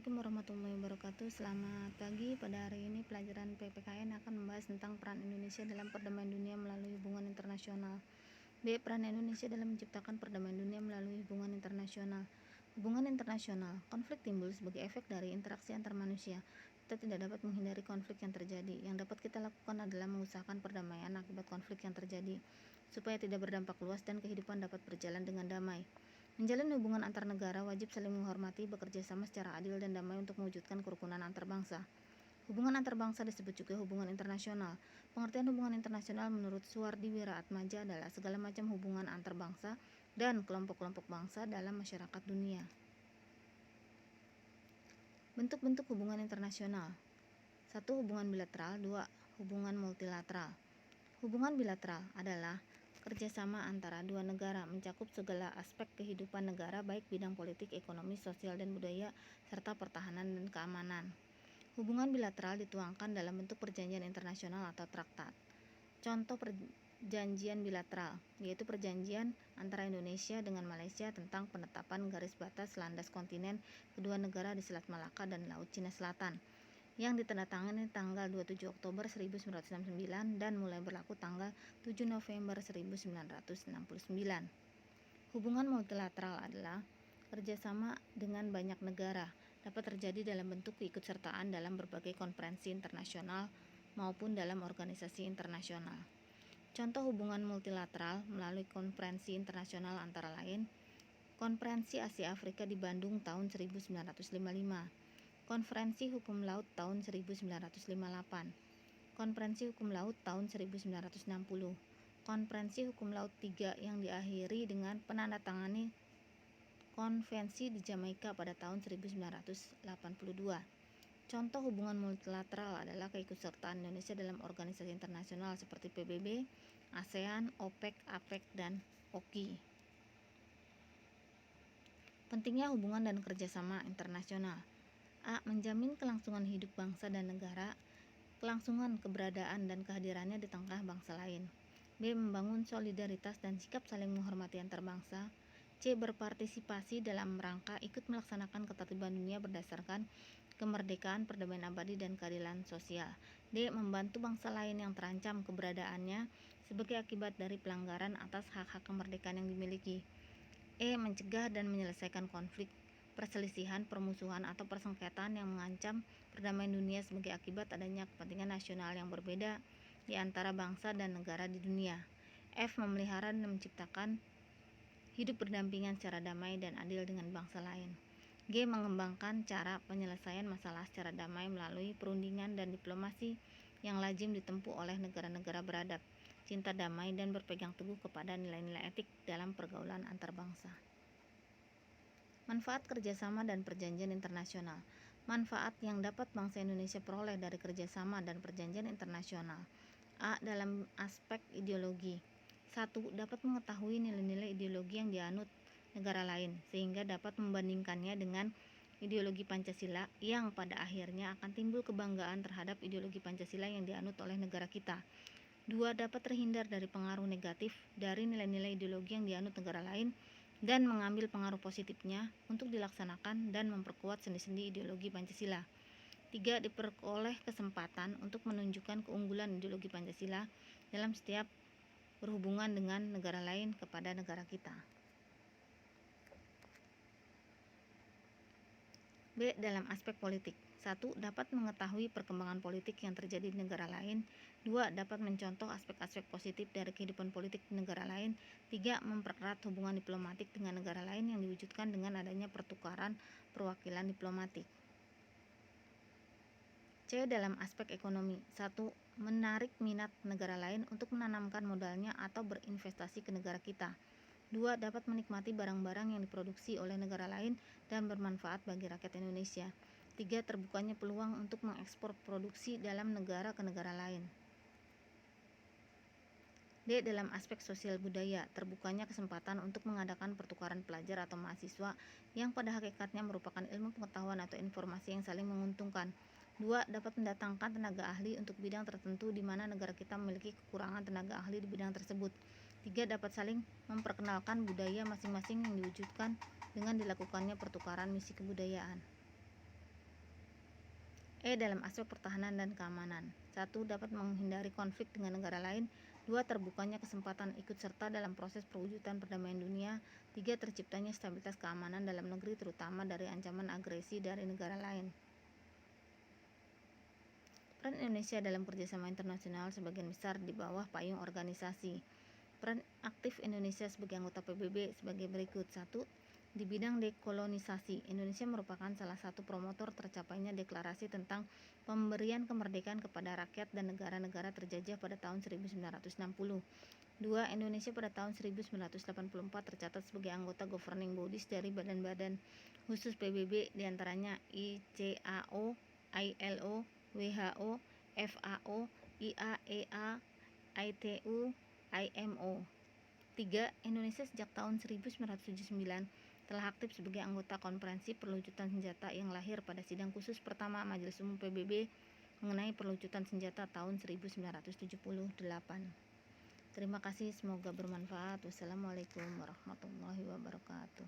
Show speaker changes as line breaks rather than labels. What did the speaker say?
Assalamualaikum warahmatullahi wabarakatuh. Selamat pagi. Pada hari ini pelajaran PPKN akan membahas tentang peran Indonesia dalam perdamaian dunia melalui hubungan internasional. B. Peran Indonesia dalam menciptakan perdamaian dunia melalui hubungan internasional. Hubungan internasional. Konflik timbul sebagai efek dari interaksi antar manusia. Kita tidak dapat menghindari konflik yang terjadi. Yang dapat kita lakukan adalah mengusahakan perdamaian akibat konflik yang terjadi, supaya tidak berdampak luas dan kehidupan dapat berjalan dengan damai. Menjalin hubungan antar negara wajib saling menghormati, bekerja sama secara adil dan damai untuk mewujudkan kerukunan antar bangsa. Hubungan antar bangsa disebut juga hubungan internasional. Pengertian hubungan internasional menurut Suwardi Wiraatmaja adalah segala macam hubungan antar bangsa dan kelompok-kelompok bangsa dalam masyarakat dunia. Bentuk-bentuk hubungan internasional. 1. Hubungan bilateral. 2. Hubungan multilateral. Hubungan bilateral adalah kerjasama antara dua negara, mencakup segala aspek kehidupan negara, baik bidang politik, ekonomi, sosial, dan budaya, serta pertahanan dan keamanan. Hubungan bilateral dituangkan dalam bentuk perjanjian internasional atau traktat. Contoh perjanjian bilateral yaitu perjanjian antara Indonesia dengan Malaysia tentang penetapan garis batas landas kontinen kedua negara di Selat Malaka dan Laut Cina Selatan, yang ditandatangani tanggal 27 Oktober 1969 dan mulai berlaku tanggal 7 November 1969. Hubungan multilateral adalah kerjasama dengan banyak negara, dapat terjadi dalam bentuk keikutsertaan dalam berbagai konferensi internasional maupun dalam organisasi internasional. Contoh hubungan multilateral melalui konferensi internasional antara lain Konferensi Asia Afrika di Bandung tahun 1955, Konferensi Hukum Laut tahun 1958, Konferensi Hukum Laut tahun 1960, Konferensi Hukum Laut 3 yang diakhiri dengan penandatangani konvensi di Jamaika pada tahun 1982. Contoh hubungan multilateral adalah keikutsertaan Indonesia dalam organisasi internasional seperti PBB, ASEAN, OPEC, APEC, dan OKI. Pentingnya hubungan dan kerjasama internasional. A. Menjamin kelangsungan hidup bangsa dan negara, kelangsungan keberadaan dan kehadirannya di tengah bangsa lain. B. Membangun solidaritas dan sikap saling menghormati antar bangsa. C. Berpartisipasi dalam rangka ikut melaksanakan ketertiban dunia berdasarkan kemerdekaan, perdamaian abadi, dan keadilan sosial. D. Membantu bangsa lain yang terancam keberadaannya sebagai akibat dari pelanggaran atas hak-hak kemerdekaan yang dimiliki. E. Mencegah dan menyelesaikan konflik, perselisihan, permusuhan, atau persengketaan yang mengancam perdamaian dunia sebagai akibat adanya kepentingan nasional yang berbeda di antara bangsa dan negara di dunia. F. Memelihara dan menciptakan hidup berdampingan secara damai dan adil dengan bangsa lain. G. Mengembangkan cara penyelesaian masalah secara damai melalui perundingan dan diplomasi yang lazim ditempuh oleh negara-negara beradab, cinta damai, dan berpegang teguh kepada nilai-nilai etik dalam pergaulan antar bangsa. Manfaat kerjasama dan perjanjian internasional. Manfaat yang dapat bangsa Indonesia peroleh dari kerjasama dan perjanjian internasional. A. Dalam aspek ideologi. 1. Dapat mengetahui nilai-nilai ideologi yang dianut negara lain, sehingga dapat membandingkannya dengan ideologi Pancasila yang pada akhirnya akan timbul kebanggaan terhadap ideologi Pancasila yang dianut oleh negara kita. 2. Dapat terhindar dari pengaruh negatif dari nilai-nilai ideologi yang dianut negara lain dan mengambil pengaruh positifnya untuk dilaksanakan dan memperkuat sendi-sendi ideologi Pancasila. 3. Diperoleh kesempatan untuk menunjukkan keunggulan ideologi Pancasila dalam setiap berhubungan dengan negara lain kepada negara kita. B. Dalam aspek politik. 1. Dapat mengetahui perkembangan politik yang terjadi di negara lain. 2. Dapat mencontoh aspek-aspek positif dari kehidupan politik di negara lain. 3. Mempererat hubungan diplomatik dengan negara lain yang diwujudkan dengan adanya pertukaran perwakilan diplomatik. C. Dalam aspek ekonomi. 1. Menarik minat negara lain untuk menanamkan modalnya atau berinvestasi ke negara kita. 2. Dapat menikmati barang-barang yang diproduksi oleh negara lain dan bermanfaat bagi rakyat Indonesia. 3. Terbukanya peluang untuk mengekspor produksi dalam negara ke negara lain. D. Dalam aspek sosial budaya, terbukanya kesempatan untuk mengadakan pertukaran pelajar atau mahasiswa yang pada hakikatnya merupakan ilmu pengetahuan atau informasi yang saling menguntungkan. 2. Dapat mendatangkan tenaga ahli untuk bidang tertentu di mana negara kita memiliki kekurangan tenaga ahli di bidang tersebut. 3. Dapat saling memperkenalkan budaya masing-masing yang diwujudkan dengan dilakukannya pertukaran misi kebudayaan. Dalam aspek pertahanan dan keamanan. 1. Dapat menghindari konflik dengan negara lain. 2. Terbukanya kesempatan ikut serta dalam proses perwujudan perdamaian dunia. 3. Terciptanya stabilitas keamanan dalam negeri terutama dari ancaman agresi dari negara lain. Peran Indonesia dalam kerjasama internasional sebagian besar di bawah payung organisasi. Peran aktif Indonesia sebagai anggota PBB sebagai berikut. 1. Di bidang dekolonisasi, Indonesia merupakan salah satu promotor tercapainya deklarasi tentang pemberian kemerdekaan kepada rakyat dan negara-negara terjajah pada tahun 1960. 2. Indonesia pada tahun 1984 tercatat sebagai anggota governing bodies dari badan-badan khusus PBB diantaranya ICAO, ILO, WHO, FAO, IAEA, ITU, IMO. 3. Indonesia sejak tahun 1979 telah aktif sebagai anggota konferensi perlucutan senjata yang lahir pada sidang khusus pertama Majelis Umum PBB mengenai perlucutan senjata tahun 1978. Terima kasih, semoga bermanfaat. Wassalamualaikum warahmatullahi wabarakatuh.